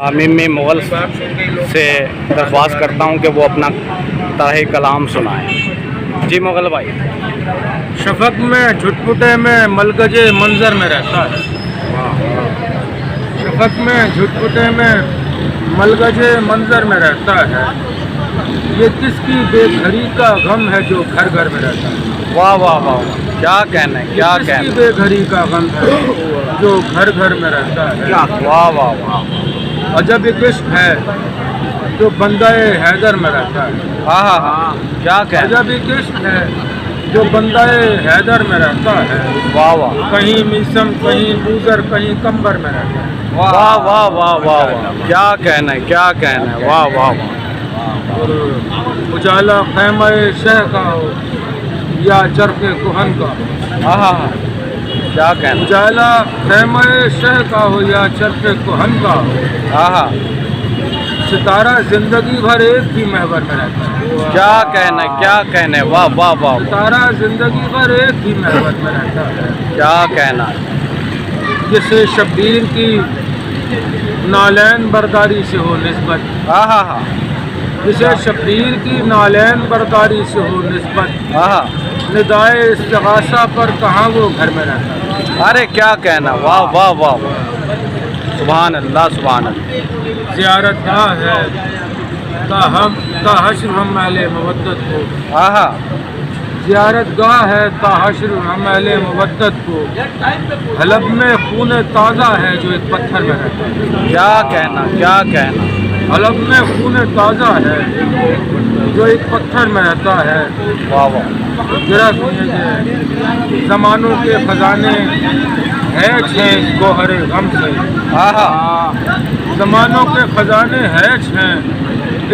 میں مغل سے درخواست کرتا ہوں کہ وہ اپنا طرح کلام سنائیں۔ جی مغل بھائی۔ شفق میں جھٹپٹے میں ملگج منظر میں رہتا ہے، شفق میں جھٹپٹے میں ملگج منظر میں رہتا ہے، یہ کس کی بے گھری کا غم ہے جو گھر گھر میں رہتا ہے۔ واہ واہ واہ واہ، کیا کہنا ہے، کیا کس کی کہنا بے گھری کا غم ہے جو گھر گھر میں رہتا ہے۔ ہے، واہ واہ واہ، عجب ایک عشق ہے جو بندہ حیدر میں رہتا ہے۔ ہاں ہاں ہاں، کیا کہنا عجب ایک عشق ہے جو بندہ حیدر میں رہتا ہے، واہ واہ کہیں میسم کہیں بوزر کہیں کمبر میں رہتا ہے۔ واہ واہ واہ واہ واہ، کیا کہنا ہے، کیا کہنا ہے، واہ واہ واہ، اور اجالا خیمہ شہ کا ہو یا چرخ کہن کا، ہاں ہاں ہاں، کیا کہنا ہے، اجالا خیمہ شہ کا ہو یا چرخ کہن کا ہو، ہاں ہاں، ستارہ زندگی بھر ایک ہی محور میں رہتا ہے۔ کیا کہنا ہے، کیا کہنا ہے، واہ واہ واہ، ستارہ زندگی بھر ایک ہی محور میں رہتا ہے، کیا کہنا ہے، جسے شبیر کی نالین برداری سے ہو نسبت، ہاں ہاں ہاں، جسے شبیر کی نالین برداری سے ہو نسبت، ہاں ہاں، ندائے استغاثہ پر کہاں وہ گھر میں رہتا ہے۔ ارے کیا کہنا، واہ واہ واہ واہ، سبحان اللہ سبحان اللہ، زیارت گاہ ہے تا حشر ہم اہل مودت کو، ہاں ہاں، زیارت گاہ ہے تا حشر ہم اہل مودت کو، حلب میں خون تازہ ہے جو ایک پتھر میں رہتا ہے۔ کیا کہنا، کیا کہنا، حلب میں خون تازہ ہے جو ایک پتھر میں رہتا ہے۔ واہ واہ، ذرا سنیے کہ زمانوں کے خزانے ہیچ ہیں اس گوہر غم سے، ہاں ہاں، زمانوں کے خزانے ہیچ ہیں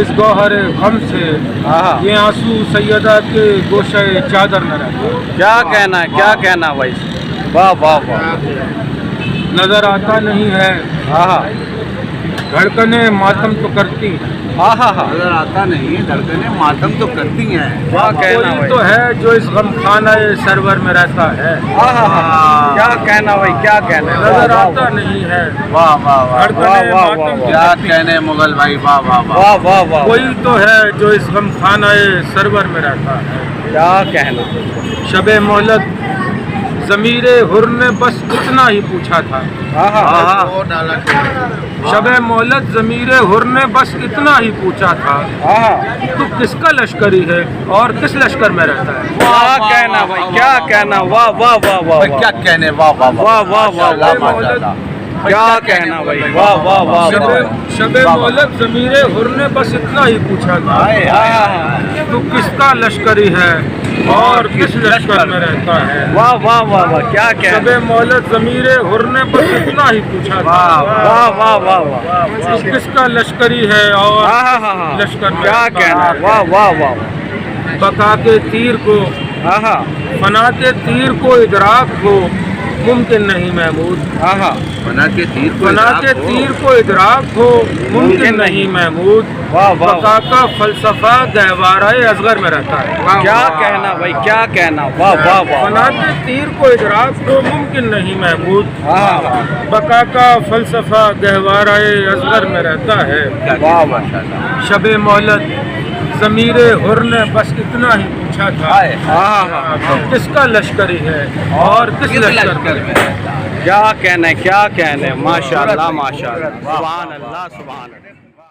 اس گوہر غم سے، ہاں، یہ آنسو سیدہ کے گوشہ چادر میں رہتا ہے۔ کیا کہنا ہے، کیا کہنا بھائی، واہ واہ واہ، نظر آتا نہیں ہے ہاں ہاں، دھڑکنیں ماتم تو کرتی ہیں، ہاں ہاں ہاں، نظر آتا نہیں، دھڑکنیں ماتم تو کرتی ہیں۔ کیا کہنا کوئی بھائی، تو ہے جو اس غم خانہ سرور میں رہتا ہے، ہاں ہاں ہاں، کیا کہنا بھائی، کیا کہنا، نظر آتا نہیں ہے واہ واہ واہ، دھڑکنیں واہ واہ ماتم تو کیا کرتی ہیں۔ کہنے مغل بھائی، واہ واہ واہ، واہ واہ واہ، کوئی تو ہے جو اس غم خانہ سرور میں رہتا ہے۔ کیا کہنا، شب مہلت ضمیر حر نے بس اتنا ہی پوچھا تھا، ہاں ہاں ہاں، شب مہلت ضمیر حر نے بس اتنا ہی پوچھا تھا، ہاں ہاں، تو کس کا لشکری ہے اور کس لشکر میں رہتا ہے۔ کیا کہنا بھائی، کیا کہنا، واہ واہ واہ واہ، کیا کہنے، واہ واہ واہ واہ واہ واہ، ماشاء اللہ، کیا کہنا بھائی، واہ واہ واہ واہ، شب مہلت ضمیر حر نے بس اتنا ہی پوچھا تھا، ہاں ہاں، تو کس کا لشکری ہے اور کس لشکر میں رہتا ہے۔ واہ واہ واہ واہ، کیا شب کہنا، مہلت ضمیر حر نے بس اتنا ہی پوچھا تھا، واہ واہ واہ واہ، تو کس کا لشکری ہے اور ہاں ہاں ہاں ہاں، لشکر میں کیا رہتا کہنا، ہے۔ واہ واہ واہ، بقا کے تیر کو ہاں ہاں، فنا کے تیر کو ادراک ہو ممکن نہیں محمود، ہاں ہاں، بنا کے تیر کو فنا ادراک کے ہو، تیر کو ادراک ہو ممکن نہیں محمود، واہ واہ، بقا کا فلسفہ گہوارہ اصغر میں رہتا ہے۔ کیا کہنا بھائی، کیا کہنا، واہ واہ واہ، فنا کے تیر کو ادراک ہو ممکن نہیں محمود، ہاں ہاں، بقا کا فلسفہ گہوارہ اصغر میں رہتا ہے۔ واہ واہ، ماشاء اللہ، شب مہلت ضمیر حر نے بس اتنا ہی پوچھا تھا، ہاں ہاں، کس کا لشکری ہے اور کس لشکر میں میں رہتا ہے۔ کیا کہنا ہے، کیا کہنا ہے، ماشاء اللہ ماشاء اللہ، سبحان اللہ سبحان اللہ۔